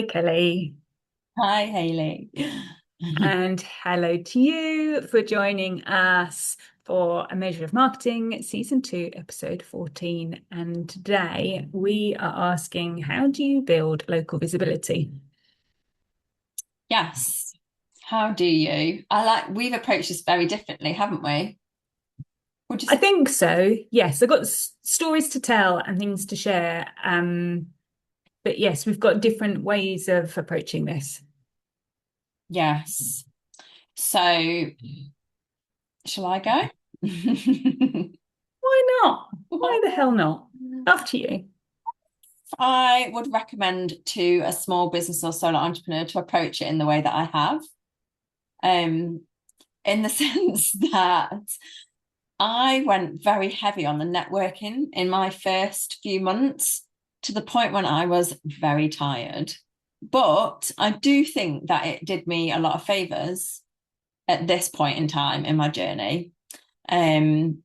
Hi, Kelly. Hi, Hayley. And hello to you for joining us for A Measure of Marketing, Season 2, Episode 14. And today we are asking, how do you build local visibility? Yes. How do you? We've approached this very differently, haven't we? Would you I say? think so. Yes, I've got stories to tell and things to share. But yes, we've got different ways of approaching this. Yes. So, shall I go? Why not? Why the hell not? Up to you. I would recommend to a small business or solo entrepreneur to approach it in the way that I have. Um, in the sense that I went very heavy on the networking in my first few months to the point when I was very tired. But I do think that it did me a lot of favors at this point in time in my journey. Um,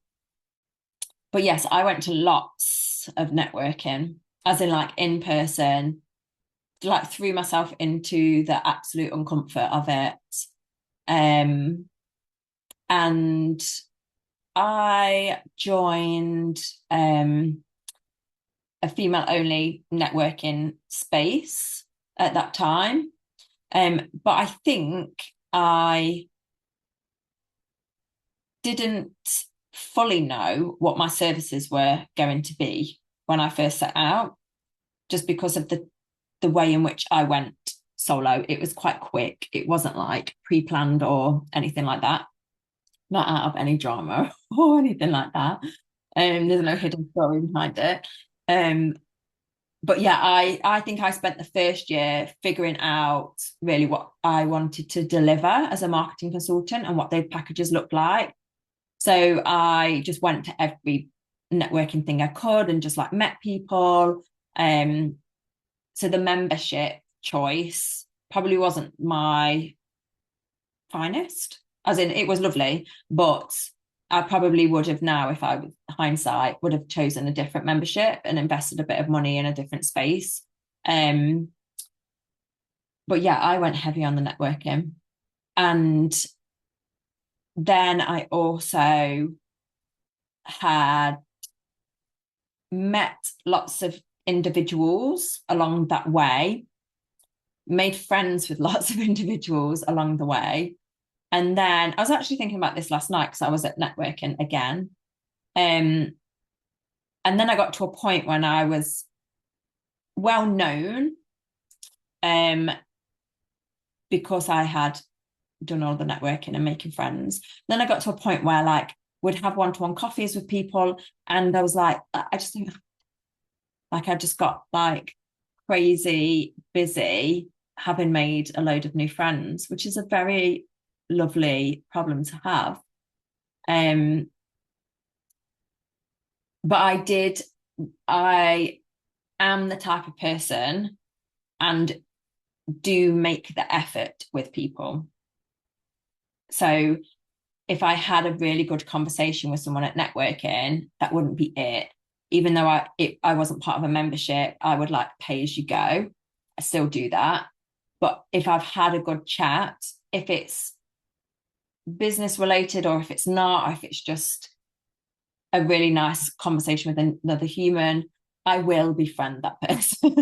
but yes, I went to lots of networking, as in like in person, like threw myself into the absolute uncomfort of it. Um, and I joined a female only networking space at that time. But I think I didn't fully know what my services were going to be when I first set out, just because of the way in which I went solo. It was quite quick. It wasn't like pre-planned or anything like that. Not out of any drama or anything like that. There's no hidden story behind it. Um, but yeah, I think I spent the first year figuring out really what I wanted to deliver as a marketing consultant and what those packages looked like. So I just went to every networking thing I could and just like met people. Um, so the membership choice probably wasn't my finest, as in it was lovely, but I probably would have now, if I was hindsight, would have chosen a different membership and invested a bit of money in a different space. Um, but yeah, I went heavy on the networking. And then I also had met lots of individuals along that way, made friends with lots of individuals along the way. And then I was actually thinking about this last night because I was at networking again. Um, and then I got to a point when I was well known, um, because I had done all the networking and making friends. Then I got to a point where like would have one-to-one coffees with people, and I was like, I just think like I just got like crazy busy having made a load of new friends, which is a very lovely problem to have. Um, but I am the type of person and do make the effort with people. So if I had a really good conversation with someone at networking, that wouldn't be it. Even though I wasn't part of a membership, I would like pay as you go. I still do that. But if I've had a good chat, if it's business related or if it's not, or if it's just a really nice conversation with another human, I will befriend that person.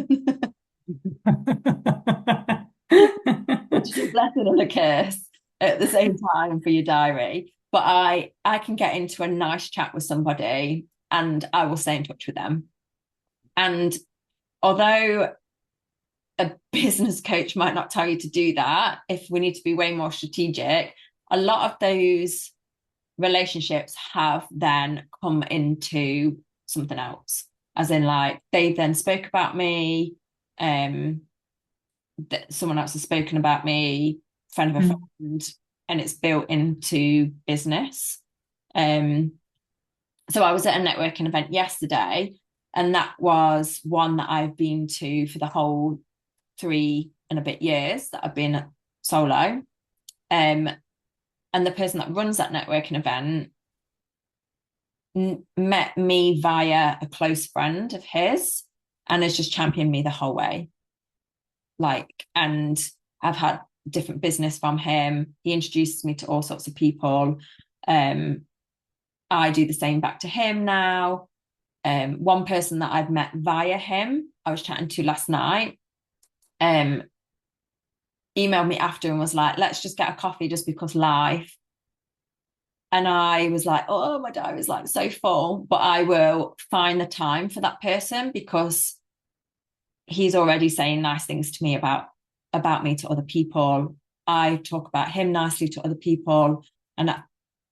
Which is a blessing and a curse at the same time for your diary. But I can get into a nice chat with somebody and I will stay in touch with them. And although a business coach might not tell you to do that, if we need to be way more strategic, a lot of those relationships have then come into something else. As in like they then spoke about me, um, that someone else has spoken about me, friend of a Mm. friend, and it's built into business. Um, so I was at a networking event yesterday, and that was one that I've been to for the whole 3 and a bit years that I've been solo. And the person that runs that networking event met me via a close friend of his and has just championed me the whole way. like, and I've had different business from him. He introduces me to all sorts of people. I do the same back to him now. One person that I've met via him, I was chatting to last night, emailed me after and was like, let's just get a coffee just because life. And I was like, oh, my diary is like so full, but I will find the time for that person because he's already saying nice things to me about me to other people. I talk about him nicely to other people, and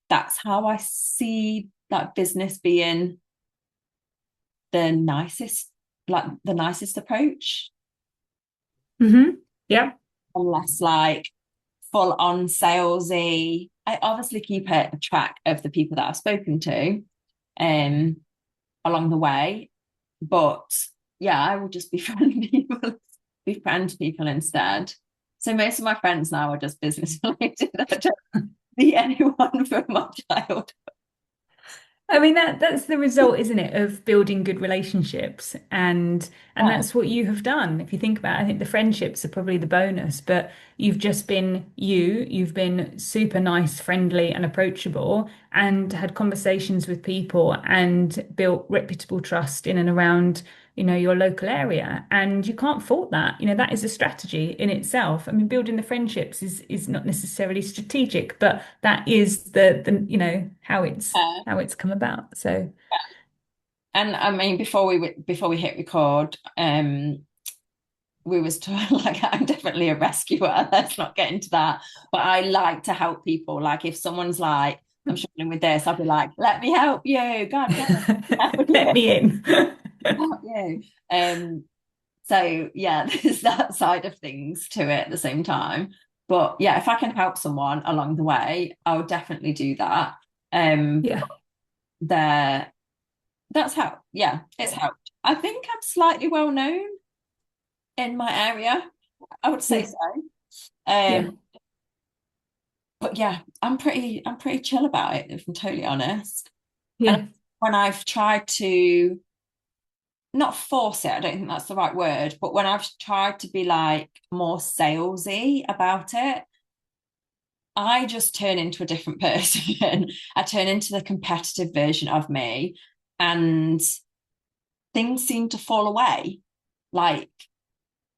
that's how I see that business being the nicest, like the nicest approach, Yeah. unless like full on salesy. I obviously keep a track of the people that I've spoken to um along the way, but yeah, I will just befriend people, befriend people instead. So most of my friends now are just business related. I don't see anyone from my childhood. I mean that's the result, isn't it, of building good relationships and Yeah, that's what you have done. If you think about it, I think the friendships are probably the bonus, but you've just been you've been super nice, friendly and approachable and had conversations with people and built reputable trust in and around, your local area. And you can't fault that. That is a strategy in itself. I mean, building the friendships is not necessarily strategic, but that is the yeah. how it's come about. So And I mean, before we hit record, we was told like I'm definitely a rescuer. Let's not get into that. But I like to help people. Like if someone's like, I'm struggling with this, I'll be like, let me help you. God damn let it. me in. Help you. So yeah, there's that side of things to it at the same time. But yeah, if I can help someone along the way, I'll definitely do that. Yeah. There, that's how, yeah, it's helped. I think I'm slightly well known in my area. I would say Yeah. so. Yeah. But yeah, I'm pretty chill about it, if I'm totally honest. And Yeah. when I've tried to not force it, I don't think that's the right word, but when I've tried to be like more salesy about it, I just turn into a different person. I turn into the competitive version of me, and things seem to fall away. Like,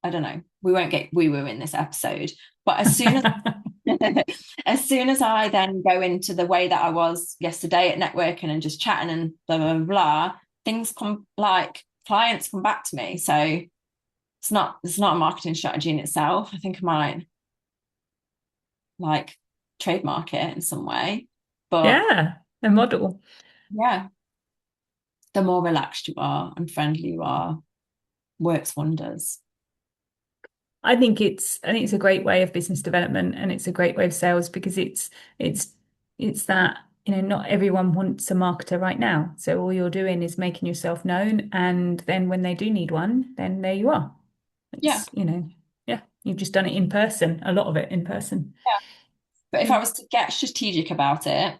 I don't know, we won't get we were in this episode, but as soon as as soon as I then go into the way that I was yesterday at networking and just chatting and blah blah blah, things come like clients come back to me. So it's not a marketing strategy in itself. I think I might like trademark it in some way. But Yeah. A model. yeah, the more relaxed you are and friendly you are, works wonders. I think it's a great way of business development and it's a great way of sales because it's it's that, not everyone wants a marketer right now. So all you're doing is making yourself known and then when they do need one, then there you are. Yeah. Yeah, you've just done it in person, a lot of it in person. Yeah. But if I Yeah. was to get strategic about it,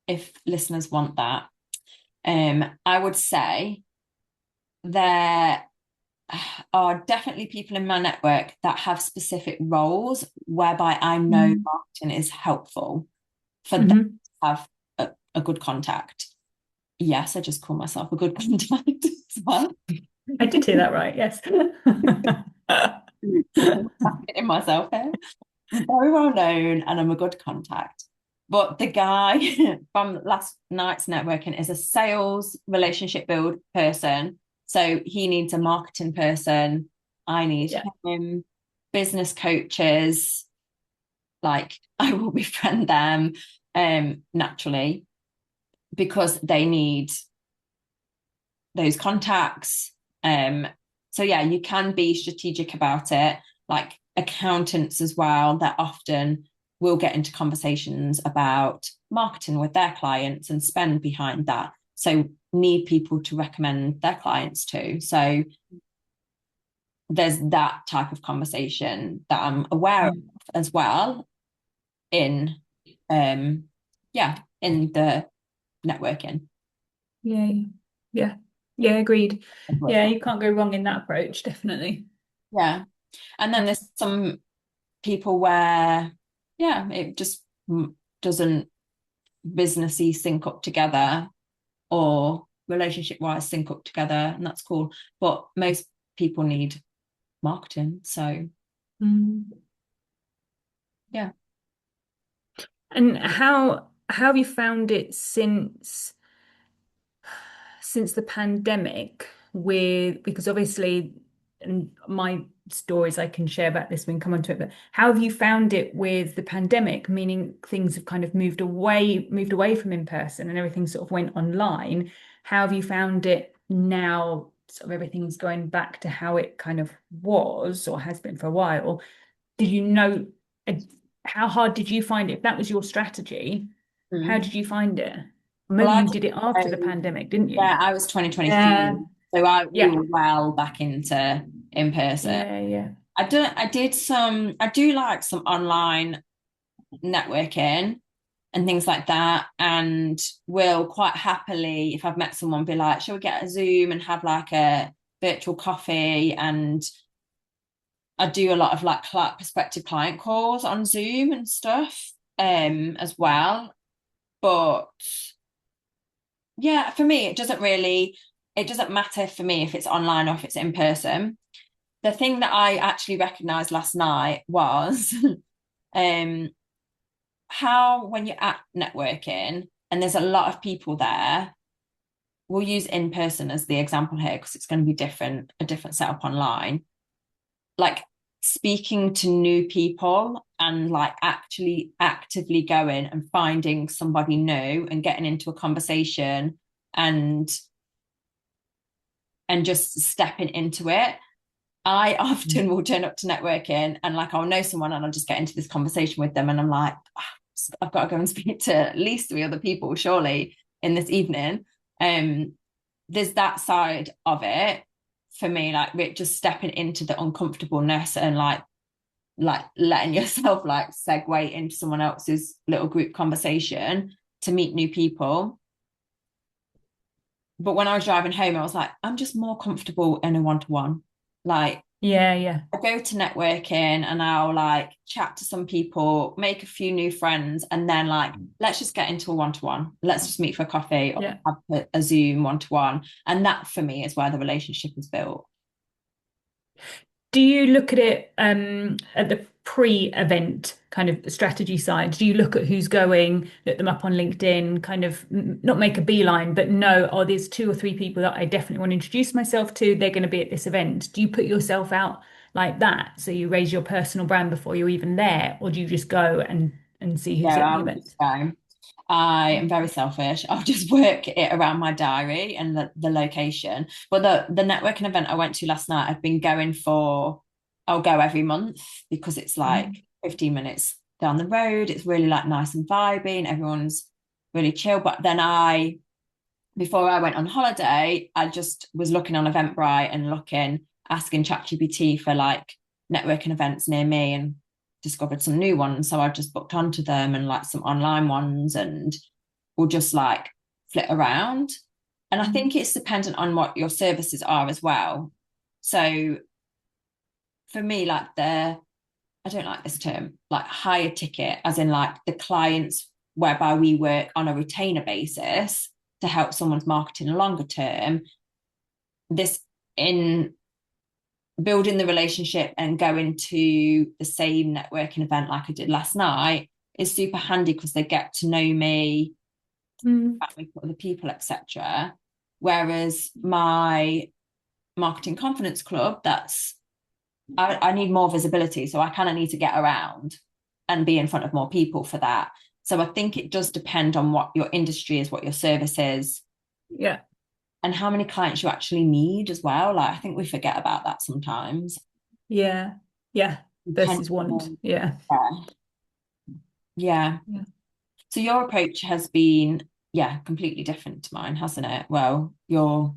if listeners want that, I would say there are definitely people in my network that have specific roles whereby I know Mm. marketing is helpful for them to Hmm. have a good contact. Yes, I just call myself a good contact as well. I did hear that right, yes. In myself here. I'm very well known and I'm a good contact. But the guy from last night's networking is a sales relationship build person. So he needs a marketing person. I need Yeah. him, business coaches. Like I will befriend them naturally because they need those contacts. So yeah, you can be strategic about it. Like accountants as well, that often will get into conversations about marketing with their clients and spend behind that. So need people to recommend their clients to. So there's that type of conversation that I'm aware of as well in yeah, in the networking. Yeah. Yeah. Yeah, agreed. Yeah, you can't go wrong in that approach, definitely. Yeah. And then there's some people where, yeah, it just doesn't businessy sync up together or relationship wise sync up together, and that's cool. But most people need marketing. So, Mm. yeah. And how have you found it since the pandemic with because obviously and my stories I can share about this when we come onto it, but how have you found it with the pandemic, meaning things have kind of moved away from in person and everything sort of went online. How have you found it now? Sort of everything's going back to how it kind of was or has been for a while. Did you know uh, how hard did you find it? If that was your strategy, how Mm. did you find it? Well, Maybe you did it after the pandemic, didn't you? yeah, I was Yeah, 2023. We yeah, were well back into in person. yeah, yeah. I do like some online networking and things like that. And will quite happily, if I've met someone, be like, shall we get a Zoom and have like a virtual coffee? And I do a lot of like prospective client calls on Zoom and stuff as well. But yeah, for me, it doesn't matter for me if it's online or if it's in person. The thing that I actually recognized last night was um how when you're at networking and there's a lot of people there, we'll use in person as the example here because it's going to be a different setup online. Like speaking to new people and like actually actively going and finding somebody new and getting into a conversation and just stepping into it. I often will turn up to networking and like I'll know someone and I'll just get into this conversation with them and I'm like, "Oh, I've got to go and speak to at least three other people surely in this evening." There's that side of it for me, like just stepping into the uncomfortableness and like letting yourself like segue into someone else's little group conversation to meet new people. But when I was driving home, I was like, I'm just more comfortable in a one-to-one. Like Yeah, yeah, I go to networking and I'll like chat to some people, make a few new friends, and then like let's just get into a one-to-one. Let's just meet for a coffee or yeah. have a Zoom one-to-one. And that for me is where the relationship is built. Do you look at it at the pre-event kind of strategy side? Do you look at who's going, look them up on LinkedIn, kind of not make a beeline, but know, oh, there's two or three people that I definitely want to introduce myself to. They're going to be at this event. Do you put yourself out like that? So you raise your personal brand before you're even there, or do you just go and see Yeah, who's at I the would event? just go. I am very selfish. I'll just work it around my diary and the location. But the networking event I went to last night, I'll go every month because it's like Mm. 15 minutes down the road. It's really like nice and vibing. Everyone's really chill. But then before I went on holiday, I just was looking on Eventbrite and asking ChatGPT for like networking events near me and discovered some new ones. So I just booked onto them and like some online ones and will just like flit around. And I think it's dependent on what your services are as well. So for me, I don't like this term, like higher ticket, as in like the clients whereby we work on a retainer basis to help someone's marketing longer term. This in building the relationship and going to the same networking event like I did last night is super handy because they get to know me, Mm. with other people, etc. Whereas my marketing confidence club, I need more visibility, so I kind of need to get around and be in front of more people for that. So I think it does depend on what your industry is, what your service is, Yeah, and how many clients you actually need as well. Like I think we forget about that sometimes. yeah, yeah. Versus want. Yeah. Yeah. Yeah. Yeah. So your approach has been, yeah, completely different to mine, hasn't it? Well, your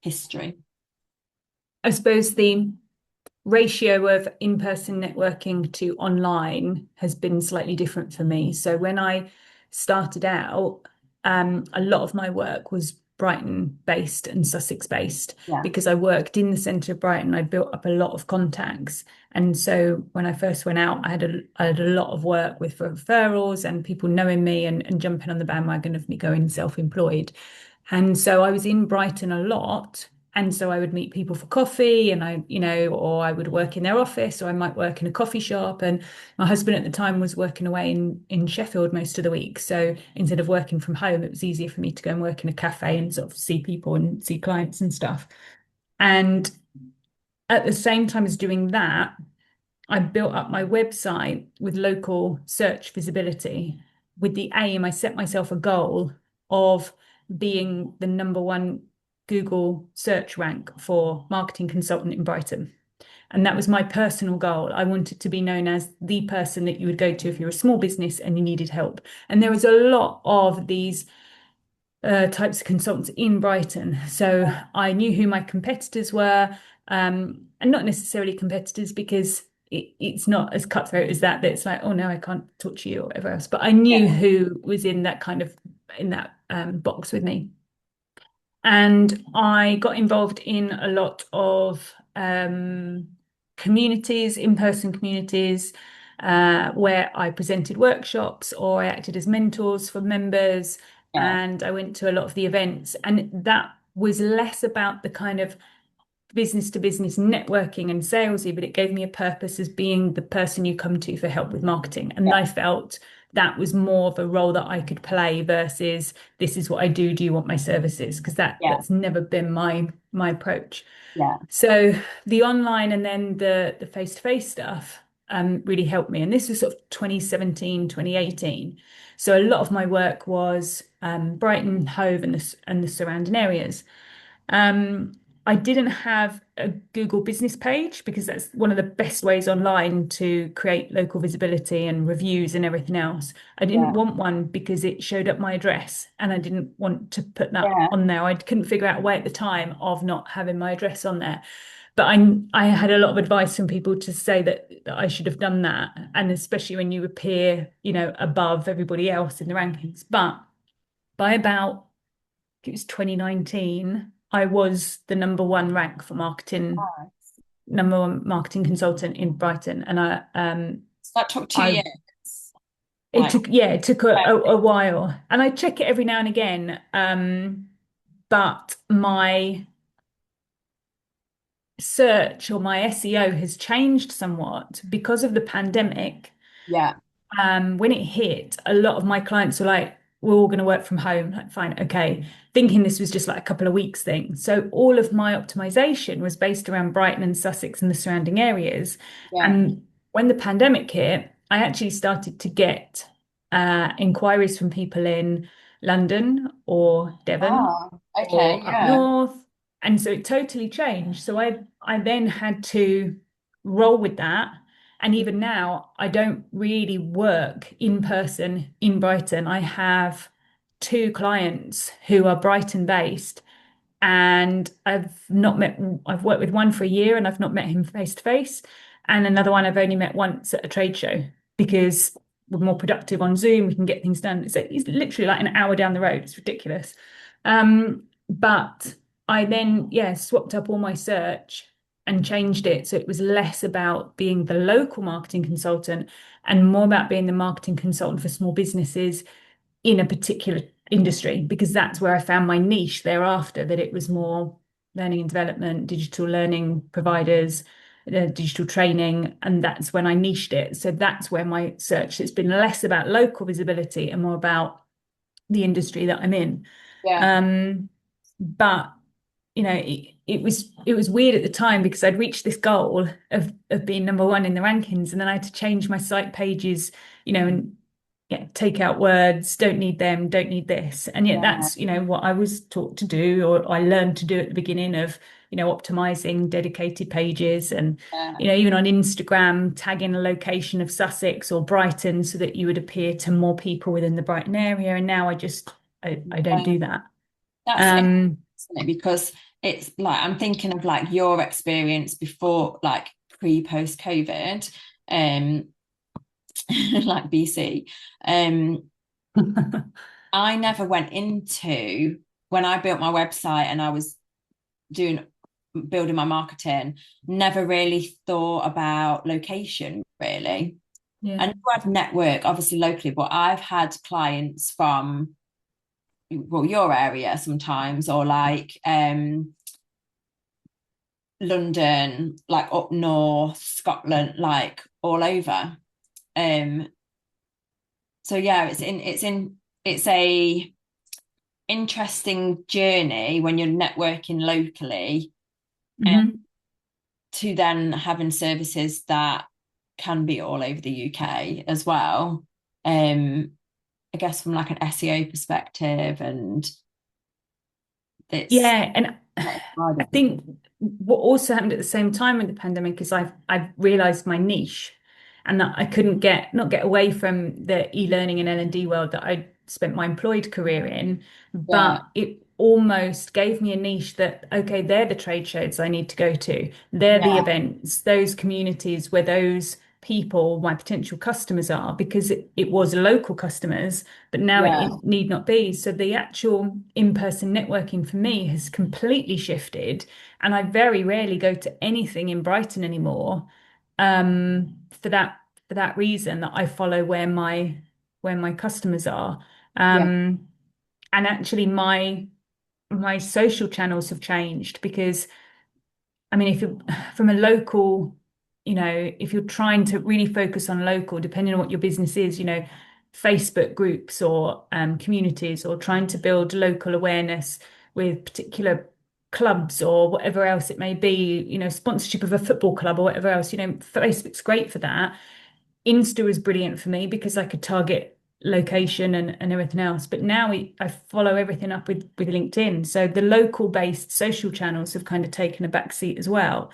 history. I suppose the ratio of in-person networking to online has been slightly different for me. So when I started out, a lot of my work was Brighton based and Sussex based Yeah. because I worked in the centre of Brighton. I built up a lot of contacts. And so when I first went out, I had a lot of work with referrals and people knowing me and jumping on the bandwagon of me going self-employed. And so I was in Brighton a lot. And so I would meet people for coffee and or I would work in their office or I might work in a coffee shop. And my husband at the time was working away in Sheffield most of the week. So instead of working from home, it was easier for me to go and work in a cafe and sort of see people and see clients and stuff. And at the same time as doing that, I built up my website with local search visibility with the aim, I set myself a goal of being the number one Google search rank for marketing consultant in Brighton. And that was my personal goal. I wanted to be known as the person that you would go to if you're a small business and you needed help. And there was a lot of these types of consultants in Brighton. So I knew who my competitors were, and not necessarily competitors because it's not as cutthroat as that. That it's like, oh no, I can't talk to you or whatever else. But I knew Yeah. who was in that kind of in that box with me. And I got involved in a lot of communities, in-person communities, where I presented workshops or I acted as mentors for members. Yeah. And I went to a lot of the events. And that was less about the kind of business to business networking and salesy, but it gave me a purpose as being the person you come to for help with marketing. And Yeah. I felt that was more of a role that I could play versus this is what I do. Do you want my services? Because Yeah. that's never been my approach. Yeah. So the online and then the face-to-face stuff really helped me. And this was sort of 2017, 2018. So a lot of my work was Brighton, Hove, and the surrounding areas. Um, I didn't have a Google business page because that's one of the best ways online to create local visibility and reviews and everything else. I didn't Yeah. want one because it showed up my address and I didn't want to put that Yeah. on there. I couldn't figure out a way at the time of not having my address on there. But I had a lot of advice from people to say that I should have done that. And especially when you appear, above everybody else in the rankings. But by about it was 2019, I was the number one rank for marketing, Nice. number one marketing consultant in Brighton. And So that took two I, years. Like, it took a while. And I check it every now and again. But my search or my SEO has changed somewhat because of the pandemic. yeah. When it hit, a lot of my clients were like, we're all going to work from home. Like, fine, okay. Thinking this was just like a couple of weeks thing. So all of my optimization was based around Brighton and Sussex and the surrounding areas. Yeah. And when the pandemic hit, I actually started to get inquiries from people in London or Devon Oh, okay. or up Yeah. north. And so it totally changed. So I then had to roll with that. And even now, I don't really work in person in Brighton. I have two clients who are Brighton based, and I've worked with one for a year and I've not met him face to face. And another one I've only met once at a trade show because we're more productive on Zoom. We can get things done. It's literally like an hour down the road. It's ridiculous. But I then, yeah, swapped up all my search and changed it. So it was less about being the local marketing consultant and more about being the marketing consultant for small businesses in a particular industry, because that's where I found my niche thereafter, that it was more learning and development, digital learning providers, digital training. And that's when I niched it. So that's where my search, it's been less about local visibility and more about the industry that I'm in. Yeah. But it was weird at the time because I'd reached this goal of being number one in the rankings, and then I had to change my site pages, and yeah, take out words, don't need them, don't need this. And yet Yeah. that's, what I was taught to do or I learned to do at the beginning of, optimizing dedicated pages and, Yeah. even on Instagram, tagging a location of Sussex or Brighton so that you would appear to more people within the Brighton area. And now I don't Yeah. do that. That's Um, interesting because it's like I'm thinking of like your experience before, like pre-post COVID, um, like BC. I never went into when I built my website and I was doing building my marketing, never really thought about location really. Yeah. I know I've networked obviously locally, but I've had clients from well your area sometimes, or like London, like up north, Scotland, like all over. Um, so yeah, it's a interesting journey when you're networking locally, and Hmm. to then having services that can be all over the UK as well. I guess from like an SEO perspective, and it's Yeah, and not hard, I isn't it? think what also happened at the same time with the pandemic is I've realized my niche, and that I couldn't not get away from the e-learning and L&D world that I spent my employed career in, Yeah, but it almost gave me a niche that, okay, they're the trade shows I need to go to. They're the yeah, events, those communities where those people, my potential customers are, because it was local customers, but now yeah, it need not be. So the actual in-person networking for me has completely shifted, and I very rarely go to anything in Brighton anymore. For that reason, that I follow where my customers are. yeah, Um, and actually my social channels have changed because I mean, if you're from a local, if you're trying to really focus on local, depending on what your business is, Facebook groups or communities, or trying to build local awareness with particular clubs or whatever else it may be, sponsorship of a football club or whatever else, Facebook's great for that. Insta is brilliant for me because I could target location and everything else. But now I follow everything up with LinkedIn. So the local based social channels have kind of taken a back seat as well.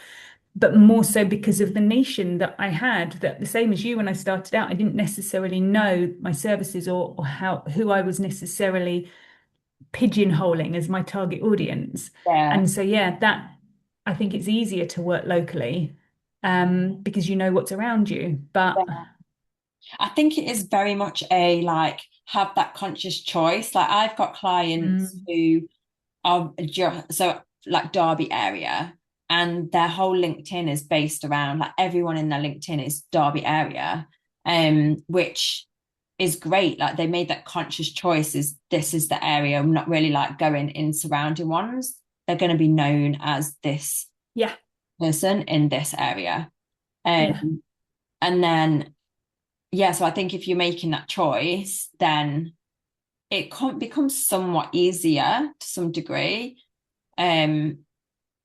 But more so because of the nation that I had, that the same as you when I started out, I didn't necessarily know my services or how who I was necessarily pigeonholing as my target audience. yeah, And so yeah, that I think it's easier to work locally because you know what's around you. But yeah. I think it is very much a like have that conscious choice. Like I've got clients mm, who are just so like Derby area, and their whole LinkedIn is based around like everyone in their LinkedIn is Derby area, which is great. Like they made that conscious choice is this is the area. I'm not really like going in surrounding ones. They're going to be known as this yeah, person in this area. yeah, Um, and then yeah, so I think if you're making that choice, then becomes somewhat easier to some degree. Um,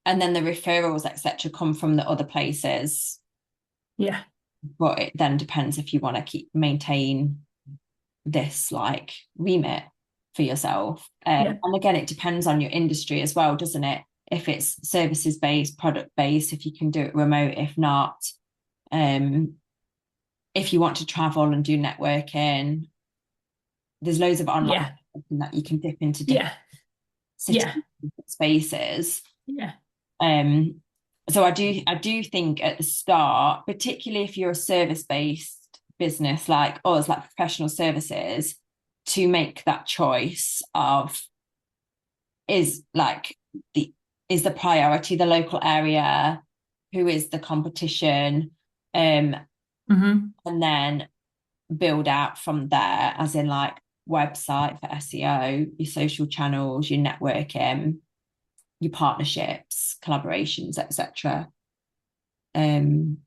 and then the referrals, etc., come from the other places. yeah, But it then depends if you want to keep maintain this like remit for yourself. yeah, And again, it depends on your industry as well, doesn't it? If it's services based, product based, if you can do it remote, if not, um, if you want to travel and do networking, there's loads of online yeah, that you can dip into different yeah, cities, yeah, different spaces. yeah, Um, so I do think at the start, particularly if you're a service-based business like us, like professional services, to make that choice of is like the is the priority the local area, who is the competition, um, hmm, and then build out from there, as in like website for SEO, your social channels, your networking, your partnerships, collaborations, etc. Um,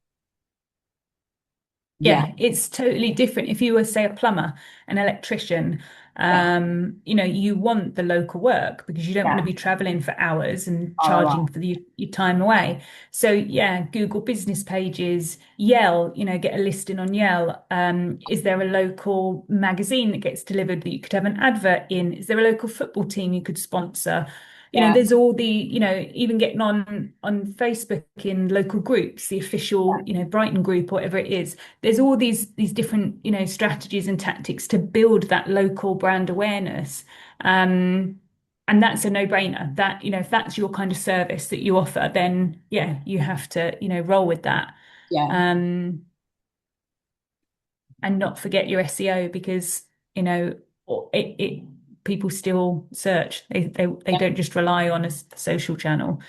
yeah, yeah. It's totally different. If you were, say, a plumber, an electrician, yeah, you want the local work because you don't want to yeah. be traveling for hours and ROI. charging for your time away. So yeah, Google business pages, Yell, get a listing on Yell. Is there a local magazine that gets delivered that you could have an advert in? Is there a local football team you could sponsor? Yeah, There's all the, even getting on Facebook in local groups, the official, Brighton group, or whatever it is. There's all these different, strategies and tactics to build that local brand awareness. Um, and that's a no-brainer. That, if that's your kind of service that you offer, then yeah, you have to, roll with that. yeah, Um, and not forget your SEO because, you know, it people still search. They Yeah. don't just rely on a social channel.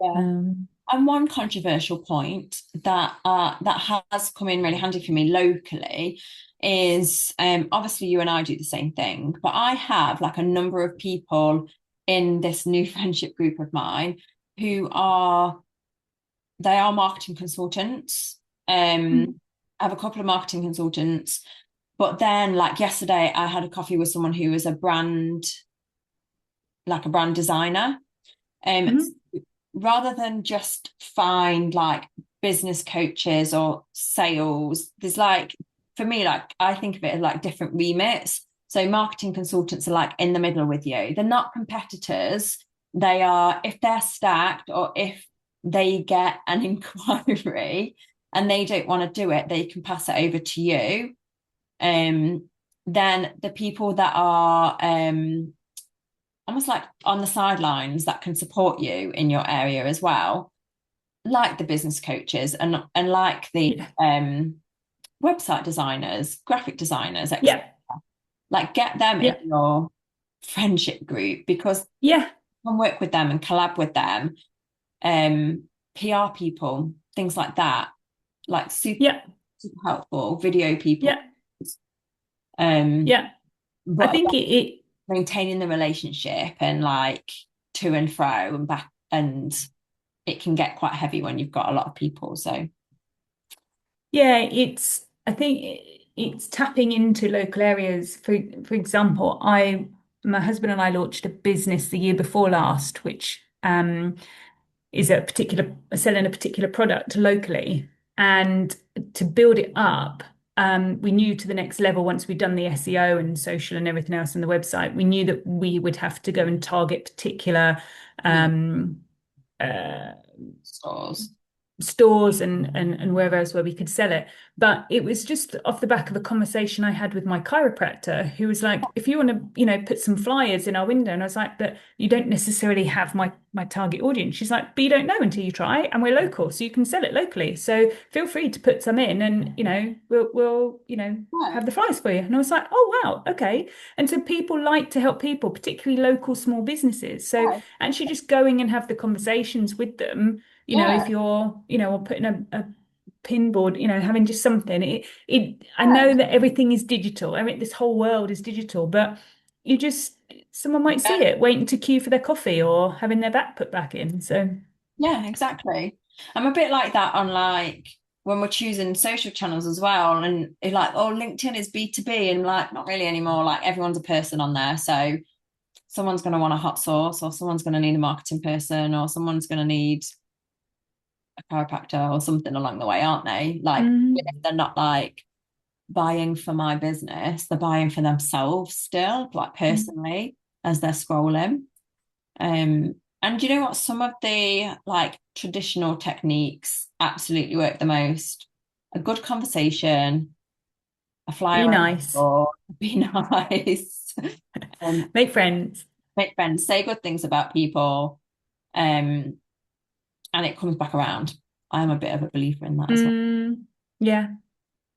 Yeah. Um, And one controversial point that has come in really handy for me locally is obviously you and I do the same thing, but I have like a number of people in this new friendship group of mine who are they are marketing consultants. I have a couple of marketing consultants, but then like yesterday I had a coffee with someone who was like a brand designer. Um, mhm, Rather than just find like business coaches or sales, there's like, for me, like I think of it as like different remits. So marketing consultants are like in the middle with you. They're not competitors. They are, if they're stacked or if they get an inquiry and they don't want to do it, they can pass it over to you. Um, then the people that are almost like on the sidelines that can support you in your area as well, like the business coaches and like the yeah, website designers, graphic designers, etc. yeah, Like get them in yeah, your friendship group because yeah, you can work with them and collab with them. PR people, things like that, like yeah, super helpful. Video people, yeah, um, yeah. I but think it maintaining the relationship and like to and fro and back and it can get quite heavy when you've got a lot of people. So yeah, I think it's tapping into local areas. For example, my husband and I launched a business the year before last, which is selling a particular product locally. And to build it up, we knew to the next level once we'd done the SEO and social and everything else on the website, we knew that we would have to go and target particular mm, um, uh, stores. stores and wherever else where we could sell it. But it was just off the back of a conversation I had with my chiropractor, who was like, if you want to, put some flyers in our window. And I was like, but you don't necessarily have my target audience. She's like, but you don't know until you try, and we're local, so you can sell it locally. So feel free to put some in and we'll Yeah, have the flyers for you. And I was like, oh wow, okay. And so people like to help people, particularly local small businesses. So yeah, actually just going and have the conversations with them, if yeah, you're, or putting a pin board, having just something. I yeah, know that everything is digital. I mean, this whole world is digital, but you just, someone might see yeah, it waiting to queue for their coffee or having their back put back in. So, yeah, exactly. I'm a bit like that on like when we're choosing social channels as well. And it's like, oh, LinkedIn is B2B and like not really anymore. Like everyone's a person on there. So someone's going to want a hot sauce or someone's going to need a marketing person or someone's going to need a chiropractor or something along the way, aren't they? Like even if mm, they're not like buying for my business, they're buying for themselves still, like personally, as they're scrolling. And you know what? Some of the like traditional techniques absolutely work the most. A good conversation, a be flyer on the nice, floor, be nice, make friends. make friends, say good things about people, um, and it comes back around. I'm a bit of a believer in that as well. Mm, yeah.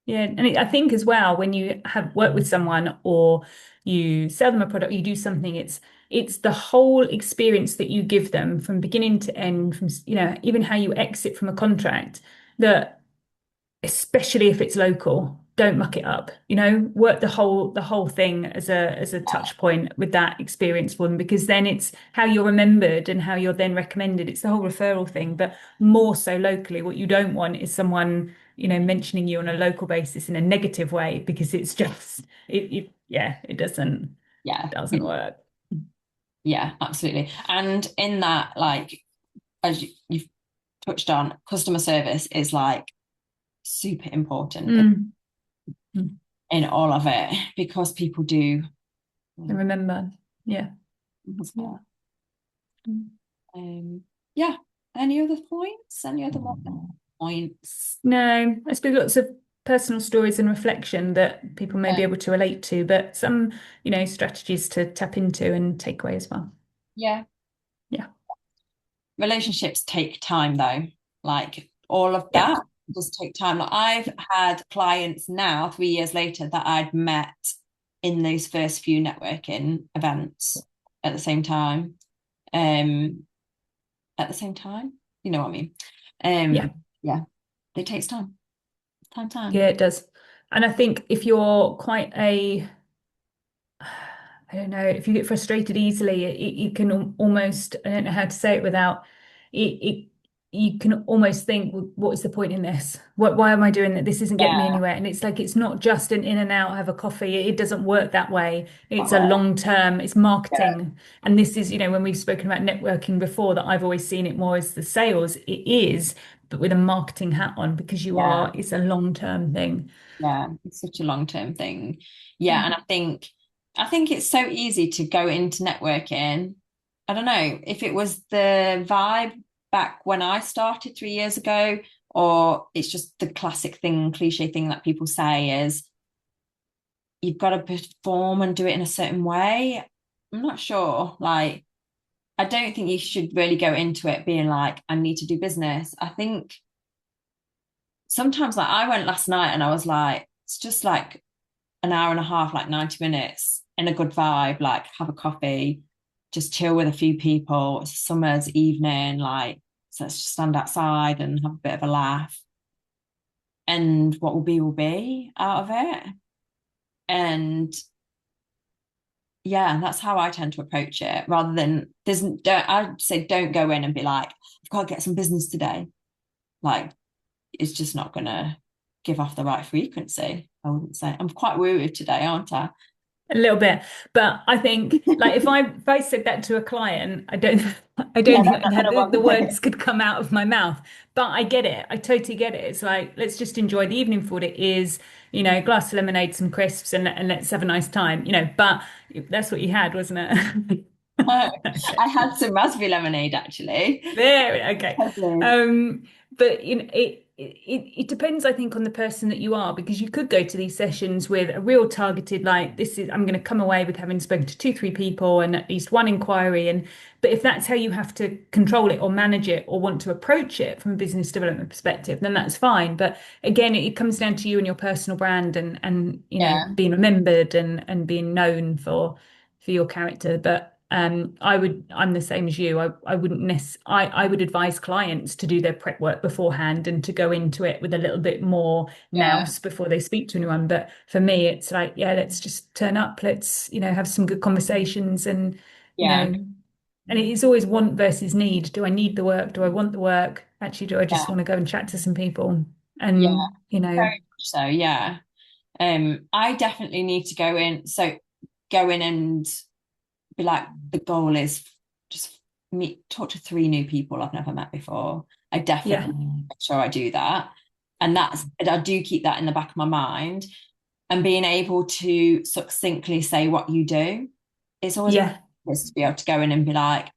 Yeah, and I think as well, when you have worked with someone or you sell them a product, you do something, it's the whole experience that you give them from beginning to end, from even how you exit from a contract, that especially if it's local, don't muck it up. Work the whole thing as a touch point with that experience for them, because then it's how you're remembered and how you're then recommended. It's the whole referral thing, but more so locally. What you don't want is someone, mentioning you on a local basis in a negative way, because it's just yeah, it Yeah, doesn't work. yeah, absolutely. And in that, like as you've touched on, customer service is like super important Mm. Mm. in all of it because people do. And remember, yeah, yeah. Mm. Um, yeah. Any other points? Any other more points? No, I suppose lots of personal stories and reflection that people may Yeah. be able to relate to, but some, strategies to tap into and take away as well. Yeah. Yeah. Relationships take time though. Like all of Yeah. that does take time. Like I've had clients now, 3 years later, that I'd met in those first few networking events at the same time. Um, at the same time, you know what I mean? Yeah. Yeah, it takes time, time. Yeah, it does. And I think if you're quite a, I don't know, if you get frustrated easily, you can almost, I don't know how to say it without, it you can almost think, "Well, what is the point in this? Why am I doing that? This isn't getting me Yeah, anywhere." And it's like, it's not just an in and out, have a coffee. It doesn't work that way. that It's a way. long term, it's Yeah, marketing. And this is, when we've spoken about networking before, that I've always seen it more as the sales. It is, but with a marketing hat on, because yeah, it's a long term thing. yeah. It's such a long-term thing. Yeah, and Mm. I think it's so easy to go into networking. I don't know if it was the vibe back when I started 3 years ago, or it's just the classic thing, cliche thing that people say is you've got to perform and do it in a certain way. I'm not sure. Like, I don't think you should really go into it being like, I need to do business. I think sometimes, like, I went last night and I was like, it's just like an hour and a half, like 90 minutes in a good vibe, like have a coffee, just chill with a few people. It's a summer's evening, like, so let's just stand outside and have a bit of a laugh. And what will be out of it. And yeah, that's how I tend to approach it rather than I'd say don't go in and be like, I've got to get some business today. Like, it's just not gonna give off the right frequency. I wouldn't say. I'm quite woo today, aren't I? A little bit, but I think, like, if I said that to a client, I Yeah, don't they're think not that gonna the want it. words could come out of my mouth. But I get it. I totally get it. It's like, let's just enjoy the evening for what it is, glass of lemonade, some crisps, and let's have a nice time, But that's what you had, wasn't it? I Okay. had some raspberry lemonade actually. There, okay. Lovely. Um, but it depends, I think, on the person that you are, because you could go to these sessions with a real targeted, like, this is, I'm going to come away with having spoken to two, three people and at least one inquiry. And but if that's how you have to control it or manage it or want to approach it from a business development perspective, then that's fine. But again, it comes down to you and your personal brand, and Yeah, being remembered and being known for your character. But I'm the same as you. I wouldn't I would advise clients to do their prep work beforehand and to go into it with a little bit more yeah, nous before they speak to anyone. But for me, it's like, yeah, let's just turn up. Let's, have some good conversations, and, yeah, and it is always want versus need. Do I need the work? Do I want the work? Actually, do I just yeah, want to go and chat to some people? yeah. And, Very much so, yeah. I definitely need to go in. So go in and be like, the goal is just talk to three new people I've never met before. I yeah, definitely make sure I do that. And I do keep that in the back of my mind, and being able to succinctly say what you do. It's always a yeah, practice to be able to go in and be like,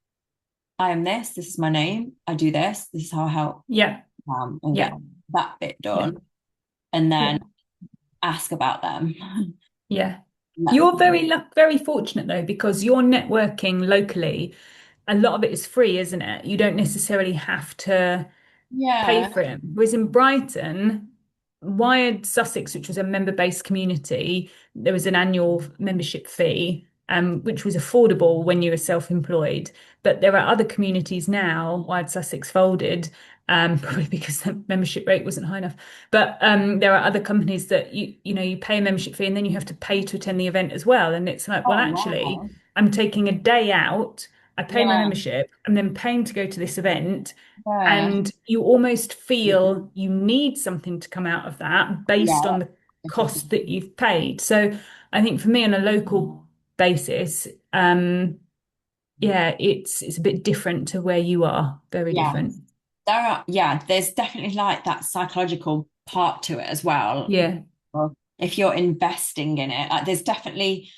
I am this is my name, I do this is how I help yeah, and get yeah, that bit yeah, done, and yeah. then ask about them. Yeah. Let You're them- very fortunate though, because you're networking locally. A lot of it is free, isn't it? You don't necessarily have to pay yeah, for it. Whereas in Brighton, Wired Sussex, which was a member-based community, there was an annual membership fee, which was affordable when you were self-employed. But there are other communities now, Wired Sussex folded, probably because the membership rate wasn't high enough. But there are other companies that you pay a membership fee and then you have to pay to attend the event as well. And it's like, well, oh actually, wow, I'm taking a day out. I pay my yeah, membership. I'm then paying to go to this event, yeah, and you almost feel you need something to come out of that based yeah, on the definitely. cost that you've paid. So I think for me, on a local basis, yeah, it's a bit different to where you are. Very Yeah, different. there's definitely like that psychological part to it as well. Yeah, Well, if you're investing in it, like there's definitely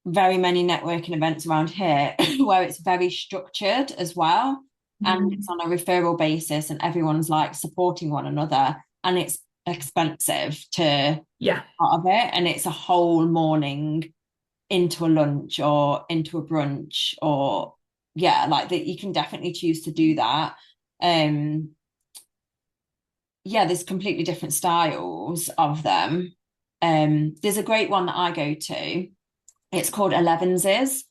very many networking events around here where it's very structured as well. And it's mm, on a referral basis and everyone's like supporting one another. And it's expensive to yeah, part of it. And it's a whole morning into a lunch or into a brunch, or yeah, like that you can definitely choose to do that. Um yeah, there's completely different styles of them. There's a great one that I go to. It's called Elevenses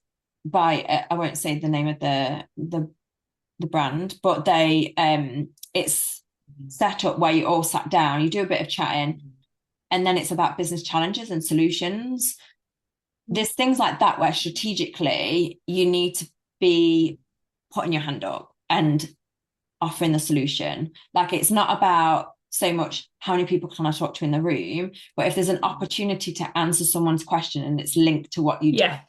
by I won't say the name of the brand, but they it's set up where you all sat down, you do a bit of chatting, and then it's about business challenges and solutions. There's things like that where strategically you need to be putting your hand up and offering the solution. Like it's not about so much how many people can I talk to in the room, but if there's an opportunity to answer someone's question and it's linked to what you do, Yeah,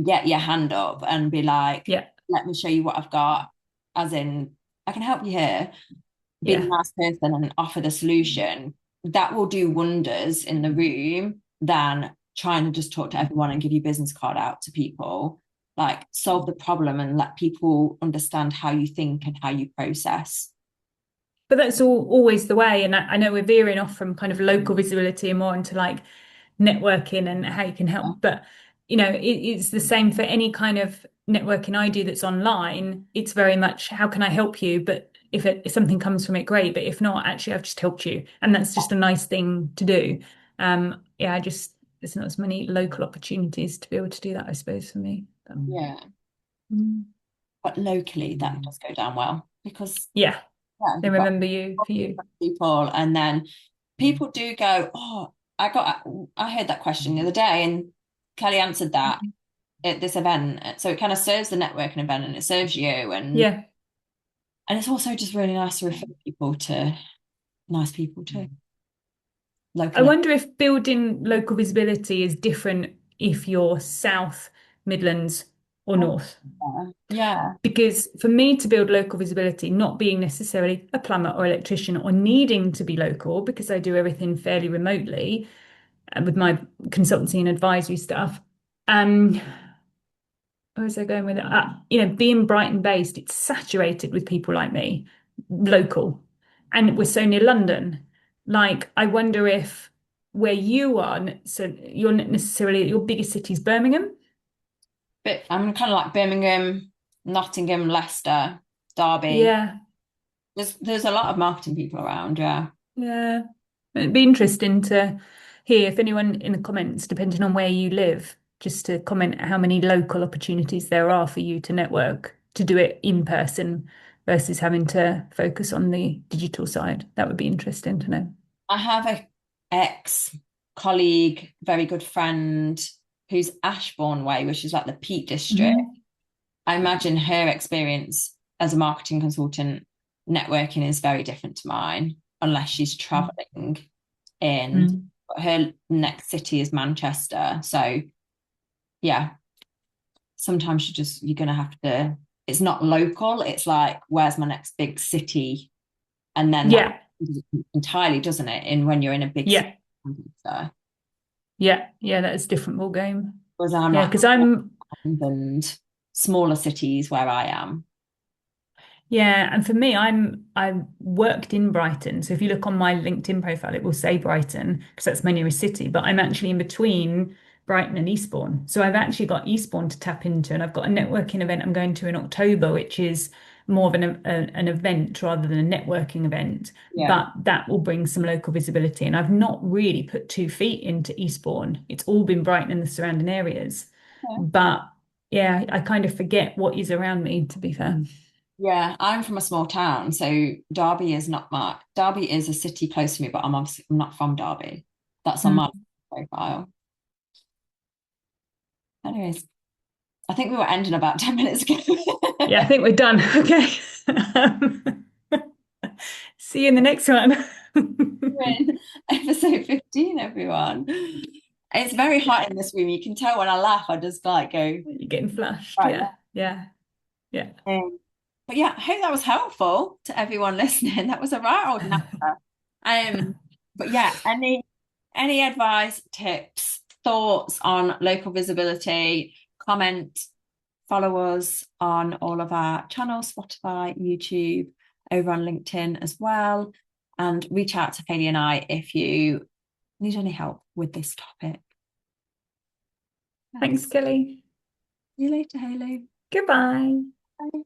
get your hand up and be like, yeah, let me show you what I've got, as in, I can help you here. Be the yeah. nice person and offer the solution. That will do wonders in the room than trying to just talk to everyone and give your business card out to people. Like, solve the problem and let people understand how you think and how you process. But that's always the way. And I know we're veering off from kind of local visibility and more into like networking and how you can help. But, it's the same for any kind of networking I do that's online. It's very much, how can I help you? But if something comes from it, great. But if not, actually, I've just helped you. And that's just a nice thing to do. Yeah, there's not as many local opportunities to be able to do that, I suppose, for me. Yeah. Mm. But locally, that does go down well because, Yeah, yeah, they you've got remember you for you. people, and then people do go, oh, I heard that question the other day, and Kelly answered that at this event. So it kind of serves the networking event and it serves you, Yeah. and it's also just really nice to refer people to nice people too, I locally. wonder if building local visibility is different if you're South, Midlands, or Oh, North. yeah. Because for me to build local visibility, not being necessarily a plumber or electrician or needing to be local, because I do everything fairly remotely with my consultancy and advisory stuff. Um, where was I going with it? Being Brighton based, it's saturated with people like me, local, and we're so near London. Like, I wonder if where you are, so you're not necessarily your biggest city is Birmingham. But I'm kind of like Birmingham, Nottingham, Leicester, Derby. Yeah, There's a lot of marketing people around, yeah. yeah. It'd be interesting to hear if anyone in the comments, depending on where you live, just to comment how many local opportunities there are for you to network, to do it in person versus having to focus on the digital side. That would be interesting to know. I have a ex colleague, very good friend, who's Ashbourne Way, which is like the Peak District. Mhm. I imagine her experience as a marketing consultant networking is very different to mine, unless she's traveling in. Mm. But her next city is Manchester. So yeah, sometimes you're gonna have to, it's not local, it's like, where's my next big city? And then that Yeah, entirely, doesn't it? In when you're in a big city. yeah, So, yeah. That is a different ball game. whereas I'm Yeah, like because I'm and smaller cities where I am. Yeah, and for me, I worked in Brighton. So if you look on my LinkedIn profile, it will say Brighton because that's my nearest city. But I'm actually in between Brighton and Eastbourne. So I've actually got Eastbourne to tap into, and I've got a networking event I'm going to in October, which is more of an event rather than a networking event. Yeah. But that will bring some local visibility. And I've not really put 2 feet into Eastbourne. It's all been Brighton and the surrounding areas. Yeah. But yeah, I kind of forget what is around me, to be fair. Yeah, I'm from a small town, so Derby is a city close to me, but I'm not from Derby. That's on my Mm. profile. Anyways, I think we were ending about 10 minutes ago. Yeah, I think we're done. Okay. See you in the next one. We're in episode 15, everyone. It's very hot in this room. You can tell when I laugh, I just like go, You're getting flushed. right, Yeah, yeah, yeah. but yeah, I hope that was helpful to everyone listening. That was a right old natter. But yeah, any advice, tips, thoughts on local visibility, comment, follow us on all of our channels, Spotify, YouTube, over on LinkedIn as well. And reach out to Hayley and I if you need any help with this topic. Thanks, Yes. Kelly. See you later, Hayley. Goodbye. Bye.